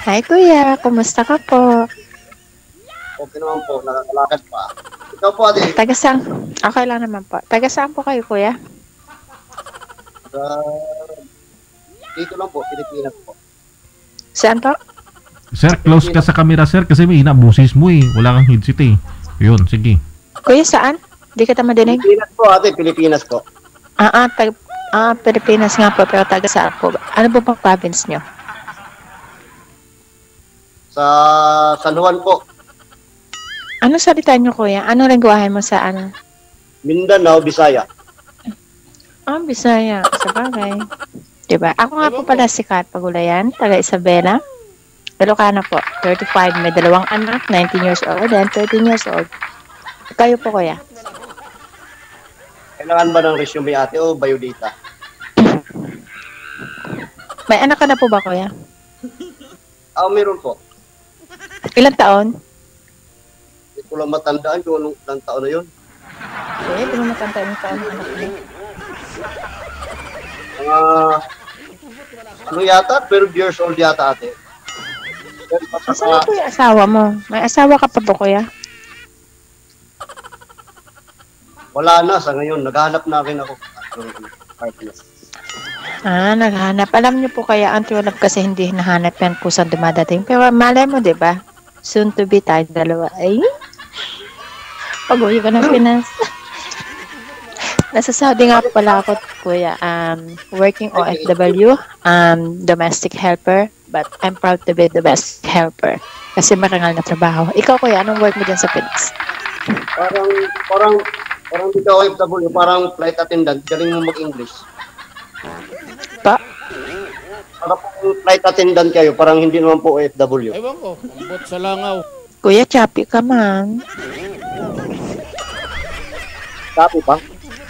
Hi kuya, kumusta ka po? Okay naman po, nakakalakad pa. Ikaw po ate, Taga saan? Okay lang naman po. Taga saan po kayo kuya? sa- dito lang po, Pilipinas po. Saan po? Sir, close ka sa camera, sir, kasi may inabusis mo eh. Wala kang headset eh. Yun, sige. Kuya saan? Di kita madinig? Pilipinas po ate, Pilipinas po. Pilipinas nga po, pero taga saan po? Ano po pang province nyo? Sa San Juan po, Ano salita nyo kuya? Anong lengguwahe mo sa ano? Mindanao, Bisaya. Bisaya. Sa bagay. Diba? Ako nga po pala si Kat Pagulayan, taga Isabela. Ilocana po. 35, may 2 anak, 19 years old and 13 years old. Kayo po kuya? Kailangan ba ng resume ate o biodata? May anak ka na po ba kuya? Meron po. Ilang taon? Hindi ko lang matandaan kung anong ilang taon na yun. Kuya, di mo matanda yung taon ng anak mo. Mga, ano yata? 12 years old yata ate. Pero pa Asan na po yung asawa mo? May asawa ka pa po kuya? wala na sa ngayon. Naghahanap na rin ako. Partner. Naghanap. Alam niyo po kaya ang tulad kasi hindi nahanap yan po sa dumadating. Pero malay mo, di ba? Soon to be tayo dalawa. Ay, pag-uwi ko ng Pinas. Nasa Saudi nga pala ako, kuya. Working OFW, domestic helper, but I'm proud to be the best helper. Kasi marangal na trabaho. Ikaw, kuya, anong work mo dyan sa Pinas? Parang di ka OFW, parang flight attendant. Galing mo mag-English. Pa? Para po flight attendant kayo, parang hindi naman po OFW. Ewan ko, ambot sa langaw. Kuya, choppy ka man. Copy pa?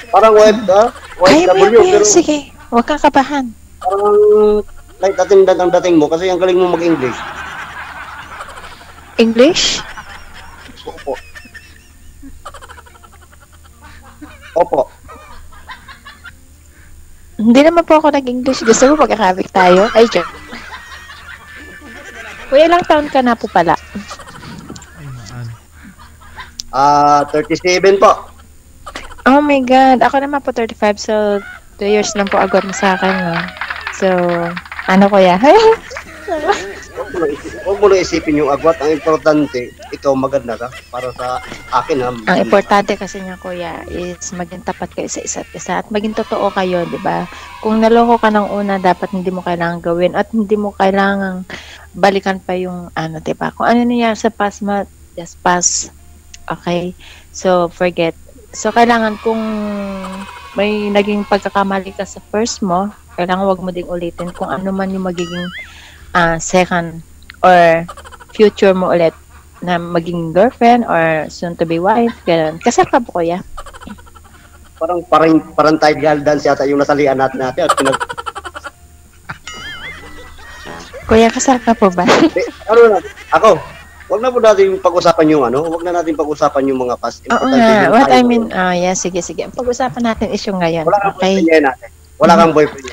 Parang Kaya mo OFW, yan, kuya. pero Sige, huwag kang kabahan. parang flight attendant ang dating mo kasi ang galing mo mag-English. English? Opo. Opo. Hindi naman po ako nag-English. Gusto mo magkakabik tayo? Ay, joke. Kuya, ilang taon ka na po pala? Ay, maan. 37 po. Oh my God. Ako naman po 35. So, 2 years lang po agad mo sa akin. No? So, ano kuya? Huwag mo na isipin yung agwat. Ang importante, ikaw maganda ka. Para sa akin ha. Ang importante kasi niya kuya is maging tapat kayo sa isa't isa at maging totoo kayo, di ba? Kung naloko ka ng una, dapat hindi mo kailangan gawin at hindi mo kailangan balikan pa yung ano, di ba? Kung ano nangyari sa past mo, just pass. Okay? So, forget. So, kailangan kung may naging pagkakamali ka sa first mo, kailangan wag mo ding ulitin kung ano man yung magiging second or future mo ulit na maging girlfriend or soon to be wife, gano'n. Kasal ka po kuya? Parang tayo dance yata yung nasalian natin at Kuya, kasal ka po ba? ano na, ako, wag na po natin pag-usapan yung wag na natin pag-usapan yung mga past. Oo nga, what I mean, yeah, sige. Ang pag-usapan natin is yung ngayon. Wala kang Okay? boyfriend natin. Wala kang boyfriend.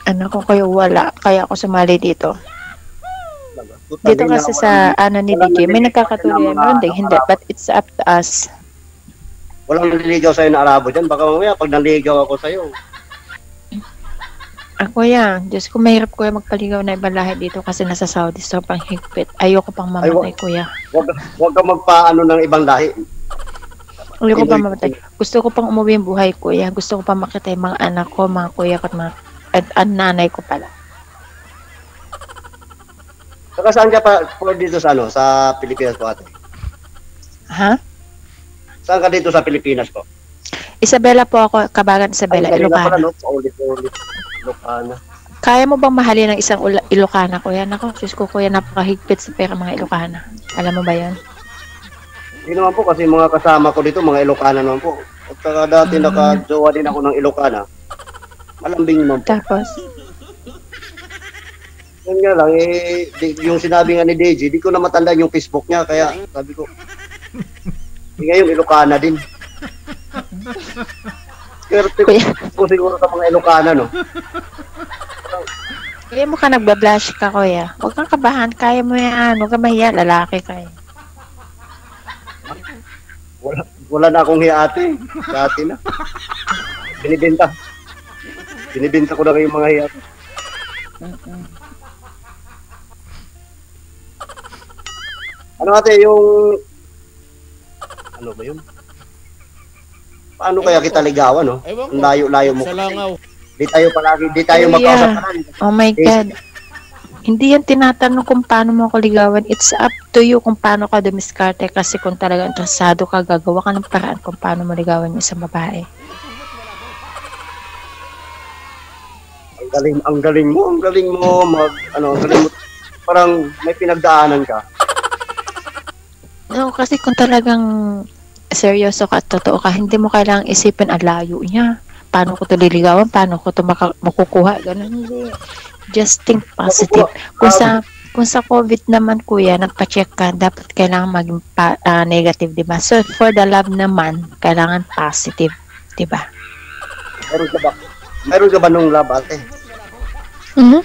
Ano ko kayo wala, kaya ako sumali dito. Dito kasi sa ni DJ, may nagkakatuloy meron din, hindi, but it's up to us. Walang naliligaw sa'yo na Arabo dyan. Baka mamaya pag naliligaw ako sa'yo. Kuya, Diyos ko, mahirap kuya magpaligaw na ibang lahi dito kasi nasa Saudi, so pang higpit. Ayoko pang mamatay, kuya. Wag ka magpaano ng ibang lahi. Ayoko pang mamatay. Gusto ko pang umuwi yung buhay, kuya. Gusto ko pang makita yung mga anak ko, mga kuya ko, at nanay ko pala. Saka saan ka pa dito sa sa Pilipinas po ate? Ha? Saan ka dito sa Pilipinas po? Isabela po ako, Kabagan Isabela, Ilocana. Paulit-ulit. Ilocana. Kaya mo bang mahalin ng isang Ilocana, kuya? Nako, Diyos ko, kuya, napakahigpit sa pera mga Ilocana. Alam mo ba yan? Hindi naman po kasi mga kasama ko dito, mga Ilocana naman po. At saka dati nakajowa din ako ng Ilocana. Malambing naman po. Tapos, Yun nga lang, yung sinabi nga ni DJ, di ko na matandaan yung Facebook niya, kaya sabi ko, ngayon Ilocana din. Swerte Kuya. ko siguro sa mga Ilocana, no? Kaya mo ka nagbablush ka, kuya. Huwag kang kabahan. Kaya mo yan. Huwag kang mahiya. Lalaki ka eh. Wala na akong hiyate. Dati na. Binibenta. Binibenta ko na kayong mga hiyate. Mm-mm. Ano ate, yung... Ano ba yun? Paano kaya kita ligawan, no? Ewan ko. Ang layo-layo mo. Sa langaw. Di tayo palagi, di tayo Kuya. magkakasalan. Oh my God. Hindi yan tinatanong kung paano mo ako ligawan. It's up to you kung paano ka dumiskarte. Kasi kung talaga interesado ka, gagawa ka ng paraan kung paano mo ligawan yung isang babae. Ang galing mo, ang galing mo, ang galing mo. Parang may pinagdaanan ka. No, kasi kung talagang seryoso ka at totoo ka, hindi mo kailangang isipin ang layo niya. Paano ko ito liligawan? Paano ko ito makukuha? Ganun hindi. Just think positive. Kung sa COVID naman, kuya, nagpa-check ka, dapat kailangan maging negative, di ba? So, for the love naman, kailangan positive, di ba? Meron ka ba nung lab, ate? Mm-hmm.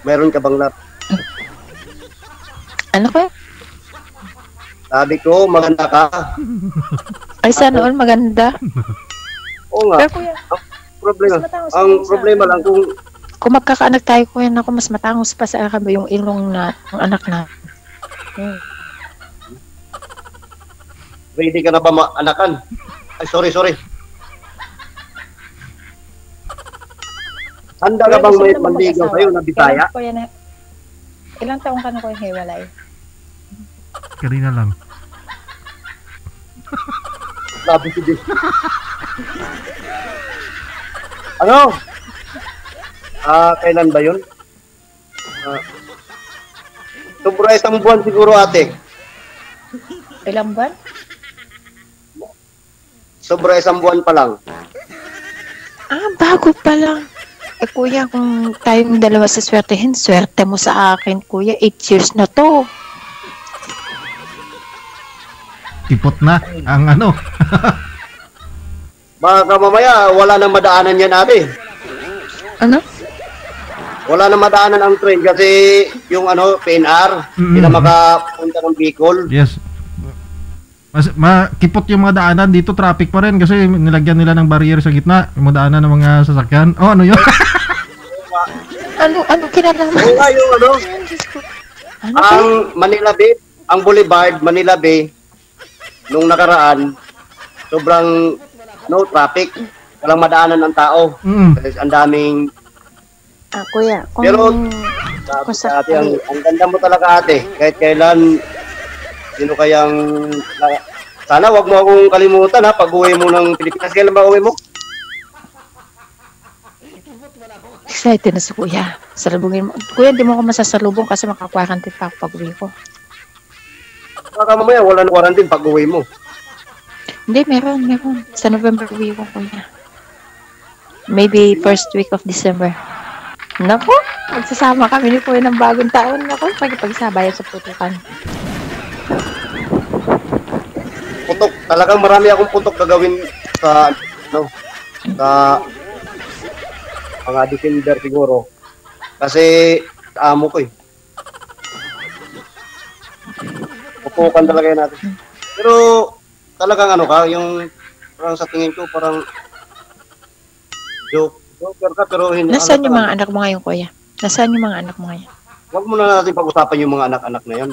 Meron ka bang lab? Ano kuya? Sabi ko, maganda ka. Ay, sana all maganda. Oo nga. Pero kuya, Ang problema lang kung magkakaanak tayo, kuya, naku, mas matangos pa sa akin ba yung ilong na, ng anak na. ready ka na ba maanakan? Ay, sorry. Handa ka bang may manligaw sa'yo na Bisaya? Ilang taong ka na kuya hiwalay? Kanina lang. Sabi si Bis. Ano? Kailan ba yun? Sobra isang buwan siguro, ate. Ilang buwan? Sobra isang buwan pa lang. Bago pa lang. Kuya, kung tayong dalawa sa swertehin, swerte mo sa akin, kuya. 8 years na to. Tipot na ang ano. Baka mamaya, wala nang madaanan yan, ate. Ano? Wala nang madaanan ang train kasi yung PNR, hindi na makapunta ng Bicol. Yes. Makipot yung mga daanan dito, traffic pa rin kasi nilagyan nila ng barrier sa gitna, yung mga daanan ng mga sasakyan. Oh, ano yun? Ano kinalaman? Oo nga yung Ano Manila Bay, ang Boulevard, Manila Bay, nung nakaraan, sobrang no traffic, walang madaanan ng tao. Kasi ang daming... kuya, kung... Pero, sabi ate, ang ganda mo talaga, ate. Kahit kailan, sino kayang... Sana wag mo akong kalimutan, ha, pag-uwi mo ng Pilipinas. Kailan ba uwi mo? Excited na si kuya. Salubungin mo. Kuya, hindi mo ako masasalubong kasi makakwarantin pa ako pag-uwi ko. Baka mamaya, wala na quarantine pag-uwi mo. Hindi, meron. Sa November uwi ko, kuya. Maybe first week of December. Naku, magsasama kami ni kuya ng bagong taon. Naku, pagsabayan sa putukan. Putok. Talagang marami akong putok gagawin sa mga December siguro. Kasi amo ko eh. Putukan talaga yan natin. Pero talagang yung parang sa tingin ko parang joker ka pero hindi. Nasaan yung mga anak mo ngayon, kuya? Nasaan yung mga anak mo ngayon? Huwag mo na natin pag-usapan yung mga anak-anak na yan.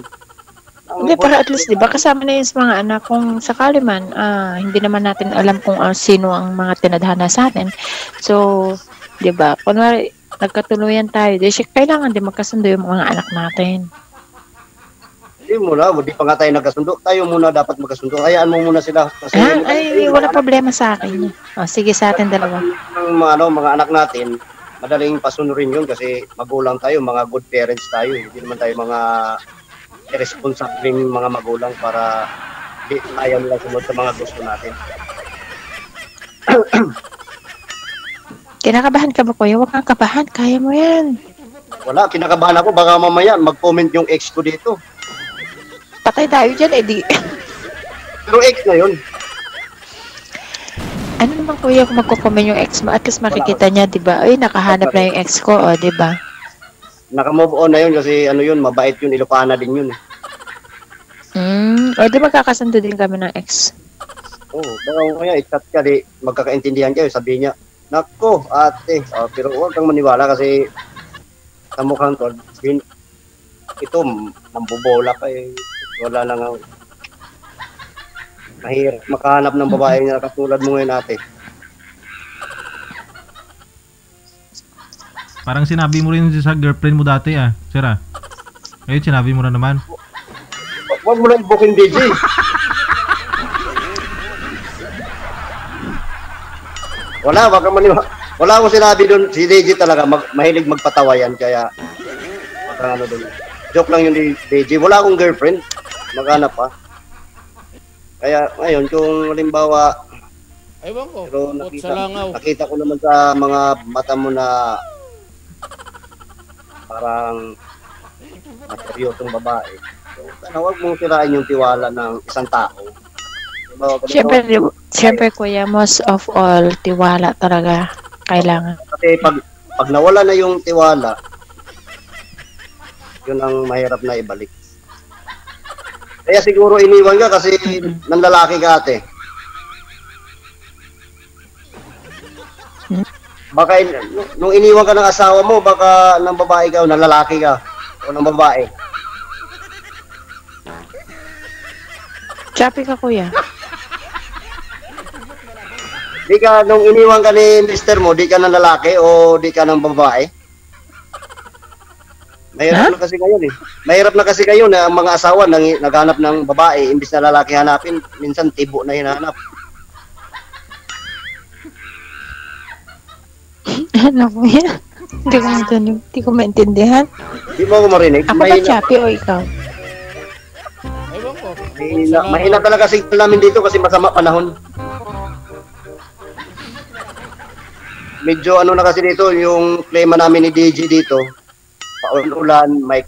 Hindi, para at least, di ba, kasama na yun sa mga anak. Kung sakali man, hindi naman natin alam kung sino ang mga tinadhana sa atin. So, di ba, kunwari, nagkatuluyan tayo, kailangan din magkasundo yung mga anak natin. Hindi pa nga tayo nagkasundo. Tayo muna dapat magkasundo. Hayaan mo muna sila. Kasi wala problema sa akin. Sige, sa atin dalawa. Mga anak natin, madaling pasunurin yun kasi magulang tayo, mga good parents tayo. Hindi naman tayo mga irresponsibleng mga magulang para di ayaw nila sumunod sa mga gusto natin. Kinakabahan ka ba, kuya? Huwag kang kabahan. Kaya mo yan. Wala, kinakabahan ako. Baka mamaya mag-comment yung ex ko dito. Patay tayo dyan, di. Pero ex na yun. Ano naman, kuya, kung magko-comment yung ex mo, at least makikita niya, di ba? Ay, nakahanap na yung ex ko, di ba? naka-move on na yun kasi ano yun, mabait yun, Ilocana din yun. O di magkakasundo din kami ng ex. Oo, baka kaya i-chat ka, di magkakaintindihan kayo, sabi niya, nako, ate, pero huwag kang maniwala kasi sa mukhang to, ito, mambobola pa eh. Wala na nga. Mahirap makahanap ng babae na katulad mo ngayon, ate. Parang sinabi mo rin sa girlfriend mo dati sir Ngayon sinabi mo na naman. Huwag mo na i-booking DJ. Wala akong sinabi doon. Si DJ talaga, mahilig magpatawa yan. Kaya, ano doon. Joke lang yung DJ. Wala akong girlfriend. Maghanap pa. Kaya, ngayon, kung halimbawa, Ewan ko, pero umbot sa langaw. nakita ko naman sa mga mata mo na parang seryosong babae. So, huwag mong sirain yung tiwala ng isang tao. Siyempre kuya, most of all, tiwala talaga kailangan. Kasi pag nawala na yung tiwala, yun ang mahirap na ibalik. Kaya siguro iniwan ka kasi ng lalaki ka, ate. Baka nung iniwan ka ng asawa mo, baka ng babae ka o ng lalaki ka o ng babae. Choppy ka kuya. Di ka, nung iniwan ka ni mister mo, di ka ng lalaki o di ka ng babae? Mahirap na kasi ngayon eh. Mahirap na kasi ngayon na ang mga asawa naghanap ng babae, imbis na lalaki hanapin, minsan tibo na hinahanap. Ano kuya? Hindi ko maintindihan. Di mo ako marinig? Ako ba choppy o ikaw? Ewan ko, Mahina talaga signal namin dito kasi masama panahon. Medyo ano na kasi dito, yung klima namin ni DJ dito, paulan-ulan, may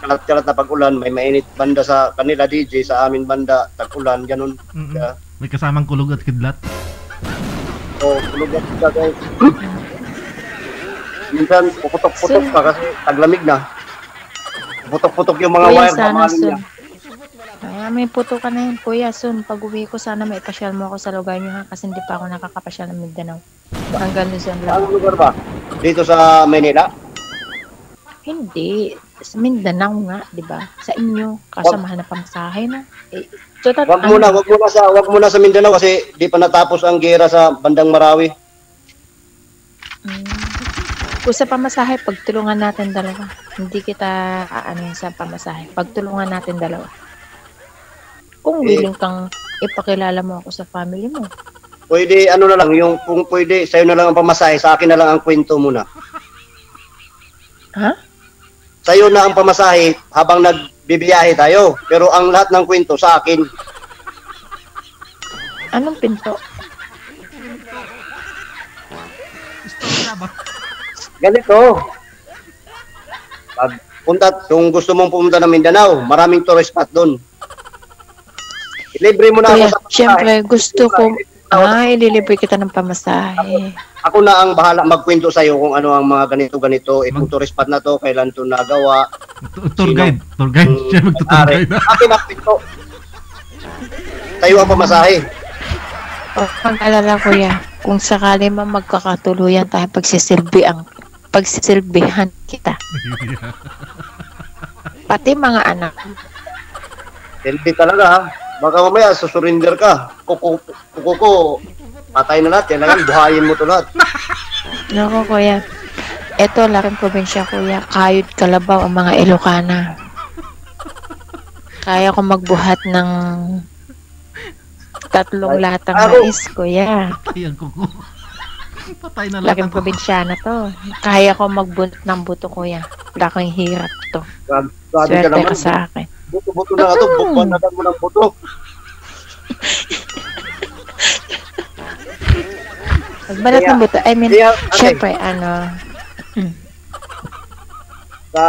kalat-kalat na pag-ulan, may mainit banda sa kanila DJ, sa amin banda, tag-ulan, ganun. Kaya, May kasamang kulog at kidlat. kulog ka guys. Minsan, puputok-putok ka kasi taglamig na. Puputok-putok yung mga Kuya, wire, sana mamahalin niya. soon. Ay, may puto ka na yun, kuya. Soon, pag uwi ko, sana may pasyal mo ako sa lugar niyo ha, kasi hindi pa ako nakakapasyal ng Mindanao. Hanggang Luzon lang. Anong lugar ba? Dito sa Manila? Hindi. Sa Mindanao nga, di ba? Sa inyo, kasamahan na pamasahe na. Wag wag muna sa Mindanao kasi di pa natapos ang gera sa bandang Marawi. Kung sa pamasahe, pagtulungan natin dalawa. Hindi kita aano sa pamasahe. Pagtulungan natin dalawa. Kung willing kang ipakilala mo ako sa family mo. Pwede ano na lang, yung kung pwede sa'yo na lang ang pamasahe, sa akin na lang ang kwento muna. Ha? Sa'yo na ang pamasahe habang nagbibiyahe tayo. Pero ang lahat ng kwento sa akin. Anong pinto? Ganito. Kung gusto mong pumunta ng Mindanao, maraming tourist spot doon. Ilibre mo na Kuya, ako sa pamasahe. syempre gusto ko, ililibre kita ng pamasahe. Ako na ang bahala magkwento sa'yo kung ano ang mga ganito-ganito. Itong tourist spot na to, kailan to nagawa. Tour guide. Tour guide. Siya magtutour guide. Akin ang kwento. Tayo ang pamasahe. Pag-alala kuya, kung sakali man magkakatuluyan tayo pagsisilbihan kita. Pati mga anak. Hindi talaga ha. Baka mamaya susurinder ka. Kuko, patay na lahat. Yan lang, buhayin mo to lahat. Naku kuya, eto laking probinsya kuya, Kayod Kalabaw ang mga Ilocana. Kaya ko magbuhat ng 3 latang mais kuya. Patay ang kuko. Patay na lahat Laking ang kuko. probinsya na to. Kaya ko magbunot ng buto kuya. Laking hirap to. Sabi Swerte ka naman. ka sa akin. Buto-buto na nga to. Bukbanagan mo ng buto. Magbalat ng buto. I mean, okay. syempre, ano, Sa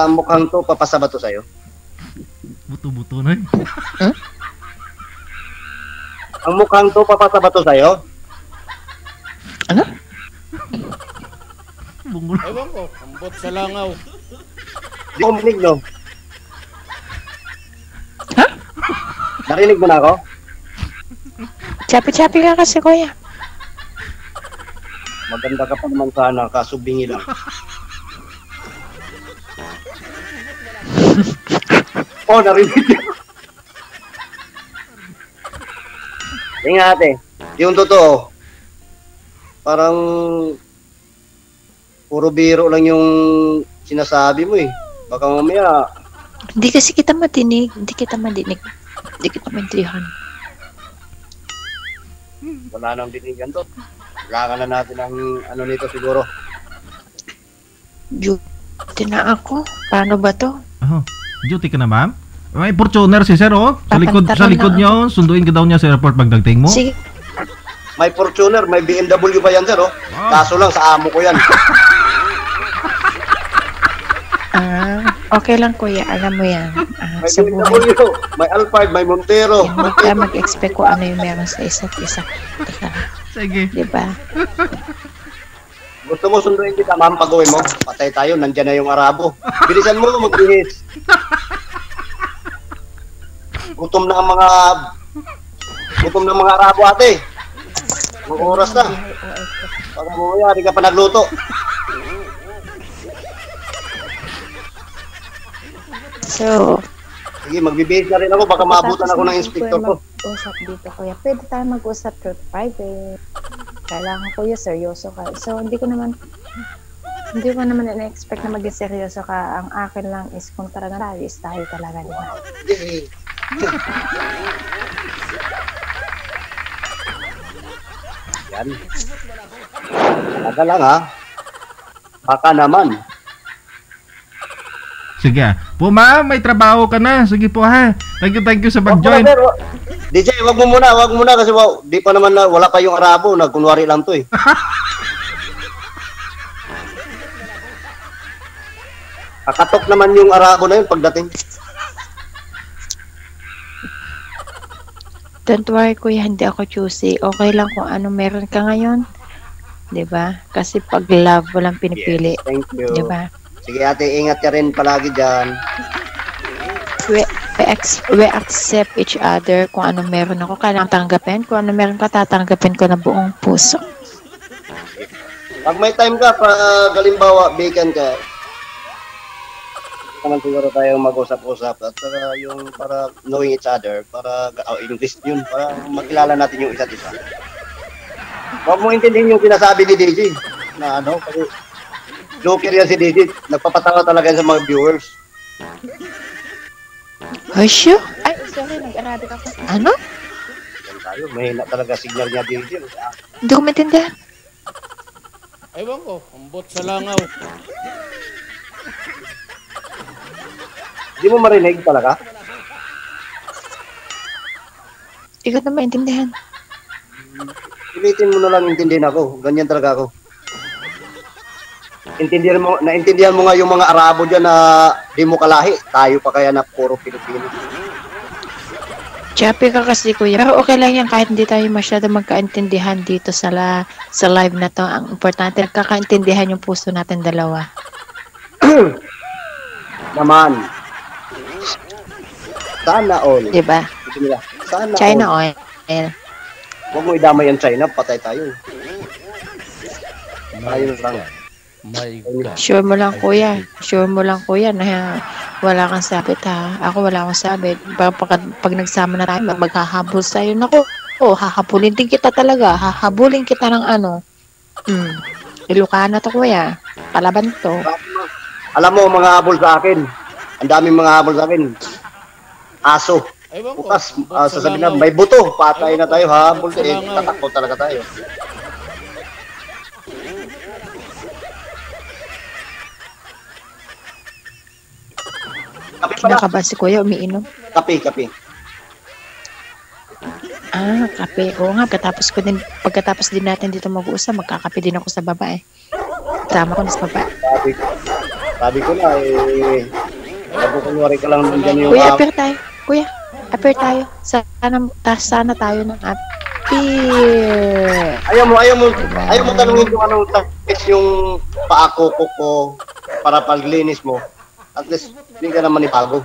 mukhang to, papasaba to sa'yo. Buto-buto na Ang mukhang to, papasaba to sa'yo. ano? Bungol. Ewan ko, umbot sa langaw. Di ko marinig, no? Ha? Narinig mo na ako? Chapi-chapi ka kasi, kuya. Maganda ka pa naman sana, kaso bingi lang. Oh, narinig niyo. Tingnan ate, yung totoo, parang puro biro lang yung sinasabi mo eh. Baka mamaya, Hindi kasi kita matinig. Hindi kita madinig. Hindi kita maintindihan. wala nang dinigan to. Kailangan na natin ang ano nito siguro. Duty na ako. Paano ba to? Oh, duty ka na, ma'am? May Fortuner si sir, oh. Sa likod Papantaran niya, oh. Sunduin ka daw niya sa airport pagdating mo. Sige. May Fortuner, may BMW pa yan sir oh. Wow. Kaso lang sa amo ko yan. Okay lang, kuya. Alam mo yan. May Sa buhay. BMW, may Alphard, may Montero. Huwag ka mag-expect kung ano yung meron sa isa't isa. Teka, Sige. diba? Gusto mo sunduin kita, ma'am, pag-uwi mo? Patay tayo, nandyan na yung Arabo. Bilisan mo, magbihis. Gutom na ang mga Arabo ate. Mga oras na. Baka mamaya, di ka pa nagluto. So, Sige, magbibihis na rin ako, baka maabutan ako ng inspector ko. Mag-usap dito, kuya. Pwede tayo mag-usap through private. Kailangan, kuya, seryoso ka. So, hindi ko naman na-expect na maging seryoso ka. Ang akin lang is kung talaga tayo talaga. Diba? Sige. Yan. Baka lang ha. Baka naman. Sige. Po, ma'am, may trabaho ka na. Sige po, ha. Thank you sa Wag mo pag-join. na, sir. DJ, wag mo muna kasi di pa naman wala pa yung Arabo, nagkunwari lang to eh. Kakatok naman yung Arabo na yun pagdating. Don't worry, kuya. Hindi ako choosy. Okay lang kung ano meron ka ngayon. Diba? Kasi pag love, walang pinipili. Yes, thank you. Diba? Sige ate, ingat ka rin palagi dyan. We accept each other. Kung ano meron ako, kailangan tanggapin. Kung ano meron ka, tatanggapin ko na buong puso. Pag may time ka, halimbawa, vacant ka, naman siguro tayo mag-usap-usap at yung para knowing each other, para English yun, para makilala natin yung isa't isa. Huwag mo intindihin yung sinasabi ni DJ na ano, kasi joker yan si DJ, nagpapatawa talaga sa mga viewers. Husyo? Ay, sorry, nag-Arabic ako. Ano? Yan tayo, mahina talaga signal niya DJ. Hindi ko maintindihan. Ewan ko, ambot sa langaw. Hindi mo marinig talaga? Hindi ko na maintindihan. Pilitin mo na lang intindihin ako, ganyan talaga ako. Naintindihan mo nga yung mga Arabo dyan na di mo kalahi, tayo pa kaya na puro Pilipino. Chappy ka kasi, kuya. Pero okay lang yan kahit hindi tayo masyado magkaintindihan dito sa live na to. Ang importante, nagkakaintindihan yung puso natin dalawa. Naman. Sana all. Diba? Sana China all. oil. Huwag mo idamay ang China, patay tayo. Ayun lang. My God. Sure mo lang, kuya. Sure mo lang, kuya, na wala kang sabit, ha? Ako wala akong sabit. Pag nagsama na tayo, maghahabol sa'yo. Naku, hahabulin din kita talaga. Hahabulin kita ng ano. Ilocano to, kuya. Kalaban to. Alam mo, mga habol sa akin. Ang daming mga habol sa akin. Aso. Ewan ko, Bukas, ambot sa sasabihin na, langaw. may buto. Patay na tayo, habol. Sa langaw. Tatakbo talaga tayo. Kape pala. Kinakabahan si kuya, umiinom. Kape. Kape. Oo nga, pagkatapos din natin dito mag-uusap, magkakape din ako sa baba, eh. Tama ko na sa baba. Sabi ko na, kunwari ka lang nandyan yung... Kuya, appear tayo. Kuya, appear tayo. Sana tayo ng appear. Ayaw mo tanungin kung anong takis yung paako ko. para paglinis mo, at least hindi ka naman ibago.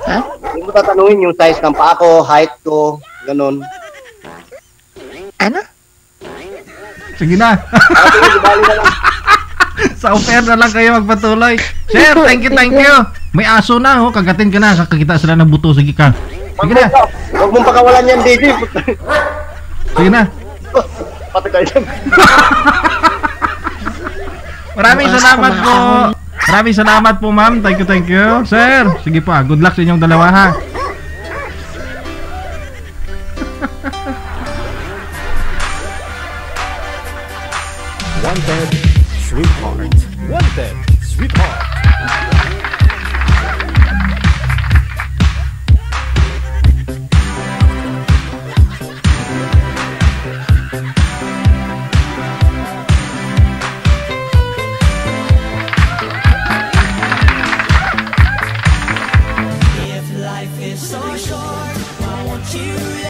Ha? Hindi mo tatanungin yung size ng paa ko, height ko, ganun. Ano? Sige na. Sige, di bali na lang. Sa offer na lang kayo magpatuloy. Sir, thank you, thank you. May aso na, oh. Kagatin ka na. Kakakita sila ng buto. Sige ka. Sige na. Huwag mong pakawalan yan, DJ. Sige na. Pati kayo dyan. Maraming salamat po. Maraming salamat po, ma'am. Thank you, thank you. Sir, sige po. Good luck sa inyong dalawa, ha. Wanted, sweetheart. Wanted, sweetheart.